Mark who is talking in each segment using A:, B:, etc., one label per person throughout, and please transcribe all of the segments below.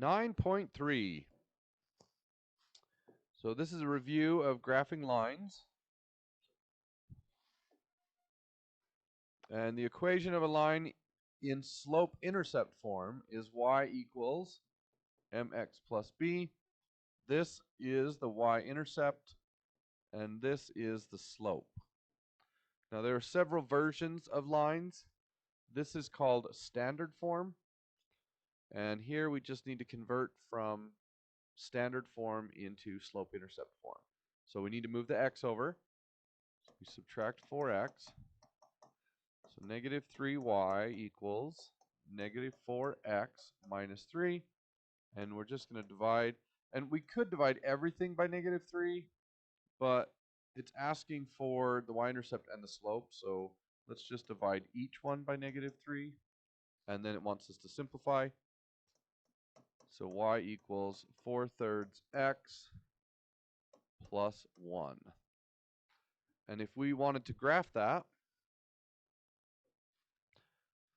A: 9.3. So this is a review of graphing lines. And the equation of a line in slope-intercept form is y equals mx plus b. This is the y-intercept, and this is the slope. Now there are several versions of lines. This is called standard form. And here we just need to convert from standard form into slope-intercept form. So we need to move the x over. So we subtract 4x. So negative 3y equals negative 4x minus 3. And we're just going to divide. And we could divide everything by negative 3, but it's asking for the y-intercept and the slope. So let's just divide each one by negative 3. And then it wants us to simplify. So y equals 4/3 x plus 1. And if we wanted to graph that,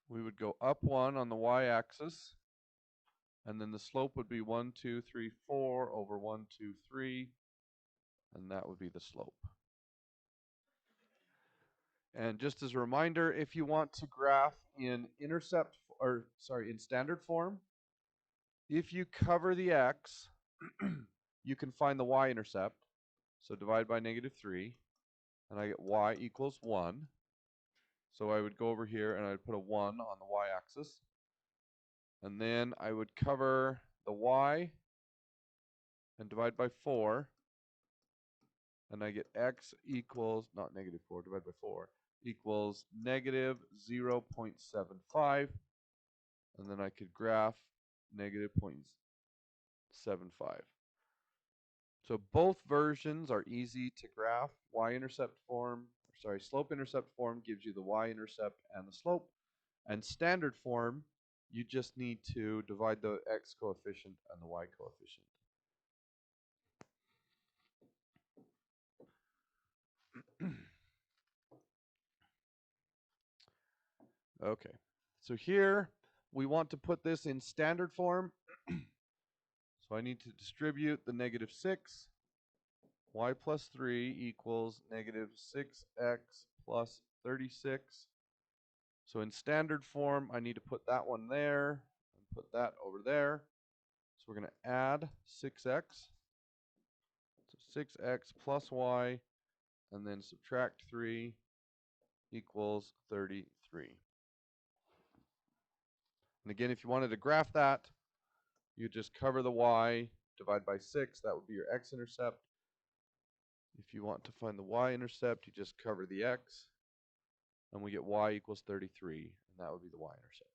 A: we would go up 1 on the y-axis, and then the slope would be 1, 2, 3, 4 over 1, 2, 3, and that would be the slope. And just as a reminder, if you want to graph in in standard form, if you cover the x, you can find the y-intercept. So divide by negative 3, and I get y equals 1. So I would go over here and I'd put a 1 on the y-axis. And then I would cover the y and divide by 4. And I get x equals, not negative 4, divided by 4, equals negative 0.75. And then I could graph negative 0.75. So both versions are easy to graph. Slope-intercept form gives you the y-intercept and the slope. And standard form, you just need to divide the x coefficient and the y coefficient. Okay, so here we want to put this in standard form. So I need to distribute the negative 6. Y plus 3 equals negative 6x plus 36. So in standard form, I need to put that one there and put that over there. So we're going to add 6x. So 6x plus y, and then subtract 3 equals 33. And again, if you wanted to graph that, you just cover the y, divide by 6. That would be your x-intercept. If you want to find the y-intercept, you just cover the x, and we get y equals 33, and that would be the y-intercept.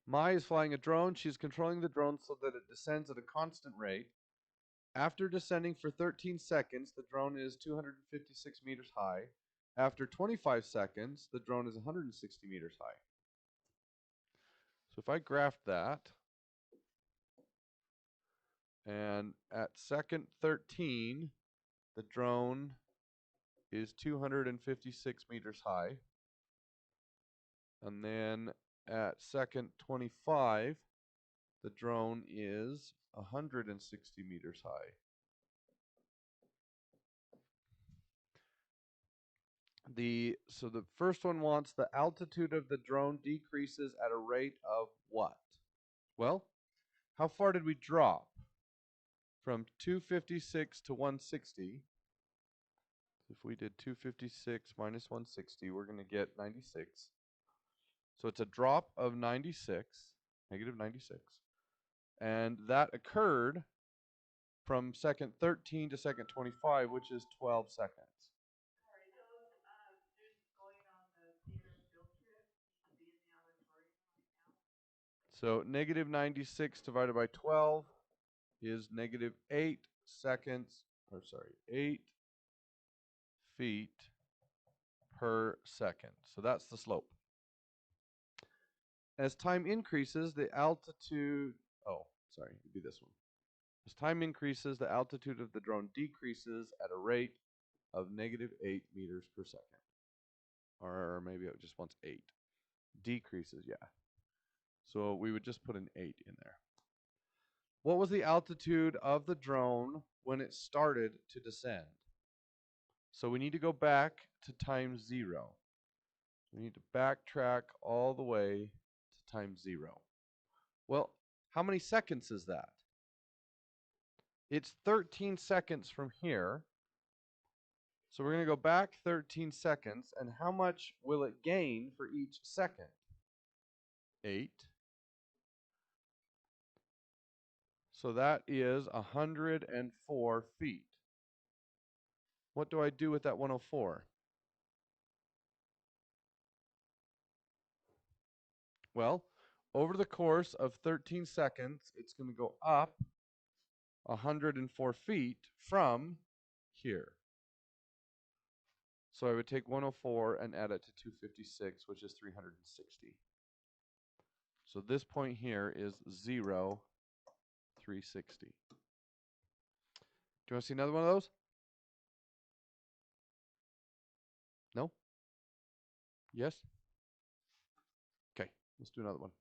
A: Mai is flying a drone. She's controlling the drone so that it descends at a constant rate. After descending for 13 seconds, the drone is 256 meters high. After 25 seconds, the drone is 160 meters high. So if I graph that, and at second 13, the drone is 256 meters high. And then at second 25, the drone is 160 meters high. So the first one wants the altitude of the drone decreases at a rate of what? Well, how far did we drop? From 256 to 160. If we did 256 minus 160, we're going to get 96. So it's a drop of 96, negative 96. And that occurred from second 13 to second 25, which is 12 seconds. So negative 96 divided by 12 is negative 8 feet per second. So that's the slope. As time increases, the altitude, it'd be this one. As time increases, the altitude of the drone decreases at a rate of -8 meters per second. Or maybe it just wants 8. Decreases, yeah. So we would just put an 8 in there. What was the altitude of the drone when it started to descend? So we need to go back to time 0. We need to backtrack all the way to time 0. Well, how many seconds is that? It's 13 seconds from here. So we're going to go back 13 seconds. And how much will it gain for each second? 8. So that is 104 feet. What do I do with that 104? Well, over the course of 13 seconds, it's going to go up 104 feet from here. So I would take 104 and add it to 256, which is 360. So this point here is 0, 360. Do you want to see another one of those? No? Yes? Okay, let's do another one.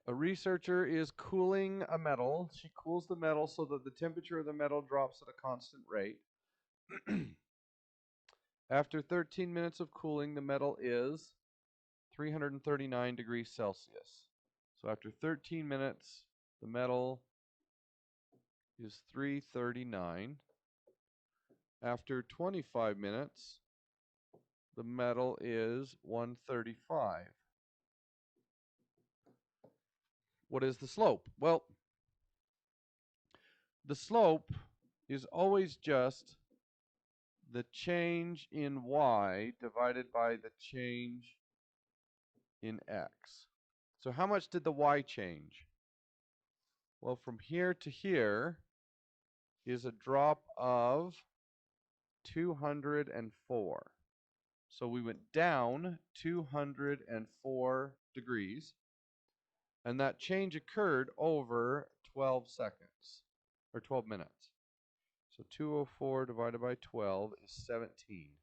A: A researcher is cooling a metal. She cools the metal so that the temperature of the metal drops at a constant rate. After 13 minutes of cooling, the metal is 339 degrees Celsius. So after 13 minutes, the metal is 339. After 25 minutes, the metal is 135. What is the slope? Well, the slope is always just the change in y divided by the change in x. So how much did the y change? Well, from here to here is a drop of 204. So we went down 204 degrees, and that change occurred over 12 seconds, or 12 minutes. So 204 divided by 12 is 17.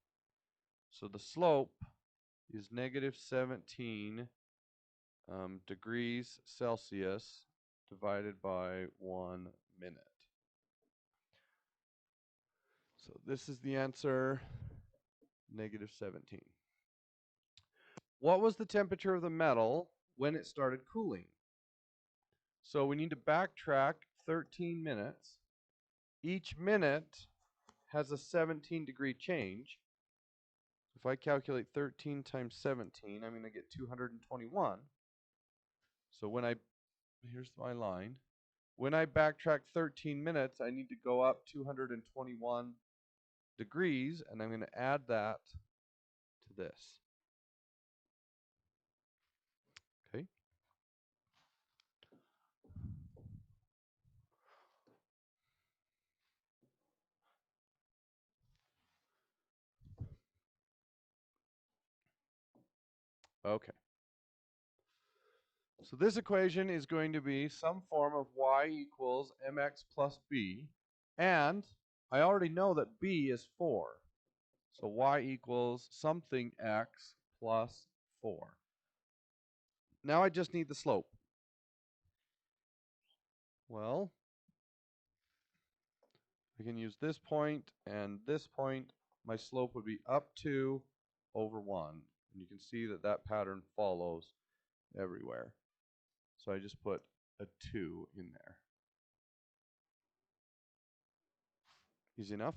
A: So the slope is -17 degrees Celsius divided by 1 minute. So this is the answer, -17. What was the temperature of the metal when it started cooling? So we need to backtrack 13 minutes. Each minute has a 17-degree change. If I calculate 13 times 17, I'm going to get 221. So here's my line. When I backtrack 13 minutes, I need to go up 221 degrees, and I'm going to add that to this. Okay. Okay. So this equation is going to be some form of y equals mx plus b, and I already know that b is 4. So y equals something x plus 4. Now I just need the slope. Well, we can use this point and this point. My slope would be up 2 over 1. And you can see that that pattern follows everywhere. So I just put a 2 in there. Easy enough?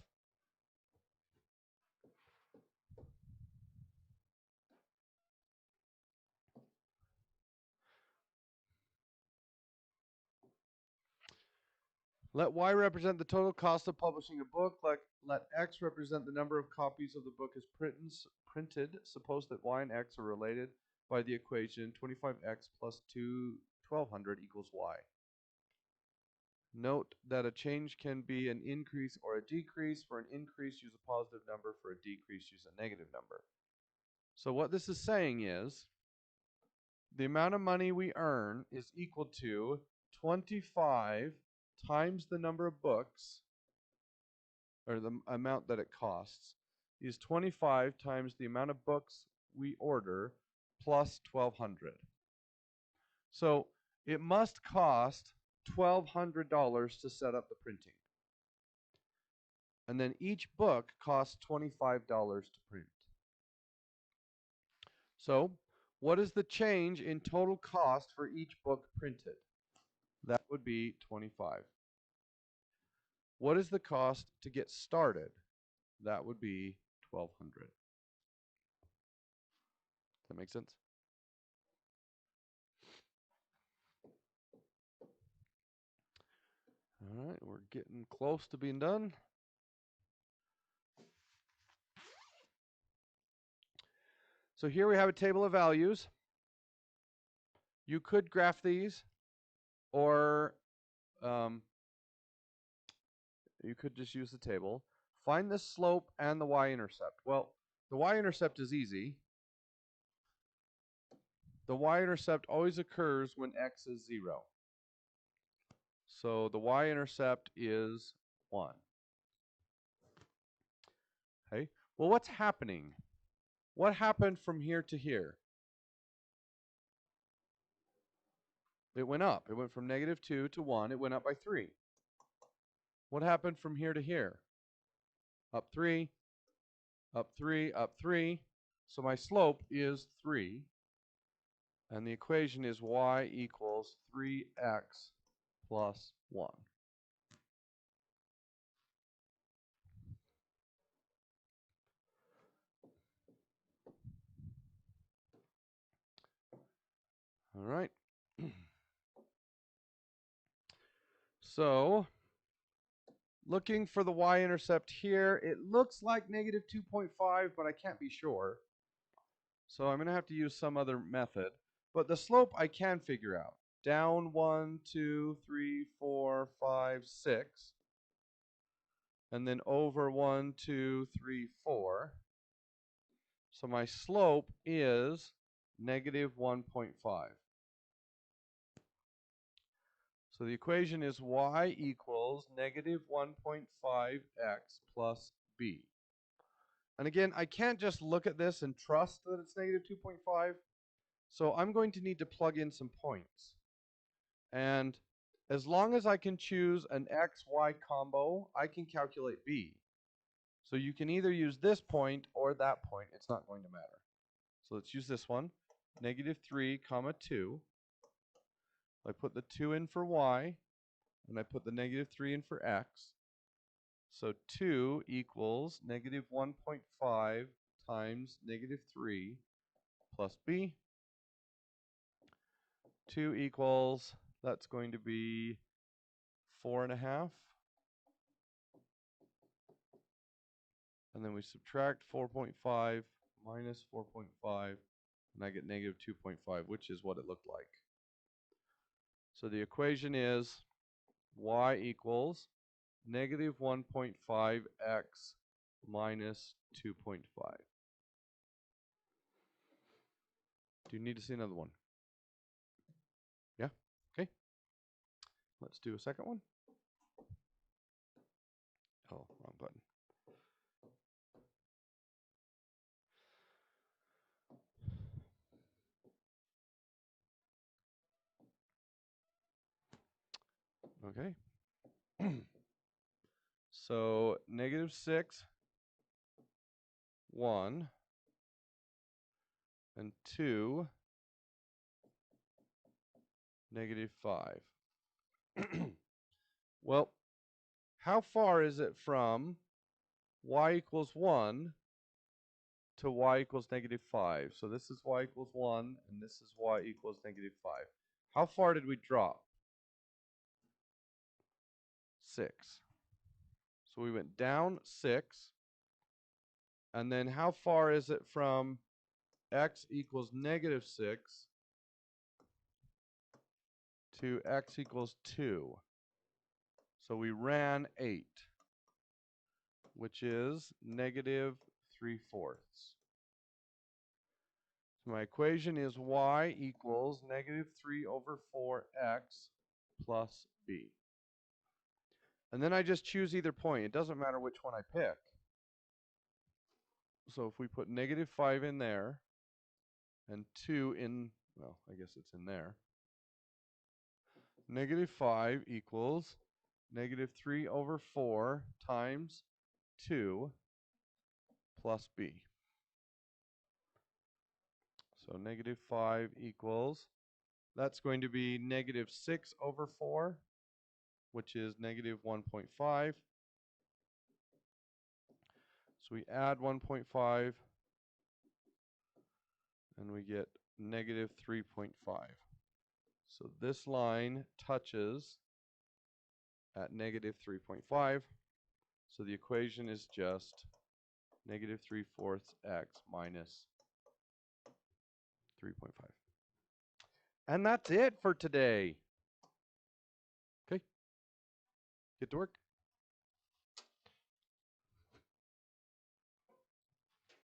A: Let y represent the total cost of publishing a book. Let x represent the number of copies of the book as printed. Suppose that y and x are related by the equation 25x plus 1200 equals y. Note that a change can be an increase or a decrease. For an increase, use a positive number. For a decrease, use a negative number. So what this is saying is the amount of money we earn is equal to 25 times the number of books, or the amount that it costs, is 25 times the amount of books we order plus 1,200. So it must cost $1,200 to set up the printing. And then each book costs $25 to print. So what is the change in total cost for each book printed? That would be 25. What is the cost to get started? That would be 1,200. Does that make sense? All right, we're getting close to being done. So here we have a table of values. You could graph these, or you could just use the table. Find the slope and the y-intercept. Well, the y-intercept is easy. The y-intercept always occurs when x is 0. So the y-intercept is 1. Okay. Well, what's happening? What happened from here to here? It went up. It went from -2 to 1. It went up by 3. What happened from here to here? Up 3, up 3, up 3. So my slope is 3. And the equation is y equals 3x plus 1. All right. So looking for the y-intercept here, it looks like -2.5, but I can't be sure. So I'm going to have to use some other method. But the slope I can figure out. Down 1, 2, 3, 4, 5, 6. And then over 1, 2, 3, 4. So my slope is -1.5. So the equation is y equals -1.5x plus b. And again, I can't just look at this and trust that it's -2.5. So I'm going to need to plug in some points. And as long as I can choose an x-y combo, I can calculate b. So you can either use this point or that point. It's not going to matter. So let's use this one, -3, 2. I put the 2 in for y, and I put the -3 in for x. So 2 equals -1.5 times -3 plus b. 2 equals, that's going to be 4.5. And then we subtract 4.5 minus 4.5, and I get -2.5, which is what it looked like. So the equation is y equals -1.5x minus 2.5. Do you need to see another one? Yeah? Okay. Let's do a second one. Oh, wrong button. Okay. So -6, 1, and 2, -5. Well, how far is it from y equals 1 to y equals -5? So this is y equals 1, and this is y equals -5. How far did we drop? 6. So we went down 6. And then how far is it from x equals -6 to x equals 2? So we ran 8, which is -3/4. So my equation is y equals negative 3 over 4x plus b. And then I just choose either point. It doesn't matter which one I pick. So if we put negative 5 in there and 2 in, well, I guess it's in there. Negative 5 equals negative 3 over 4 times 2 plus b. So negative 5 equals, that's going to be negative 6 over 4, which is negative 1.5. So we add 1.5, and we get negative 3.5. So this line touches at negative 3.5. So the equation is just negative 3/4 x minus 3.5. And that's it for today. Okay, get to work.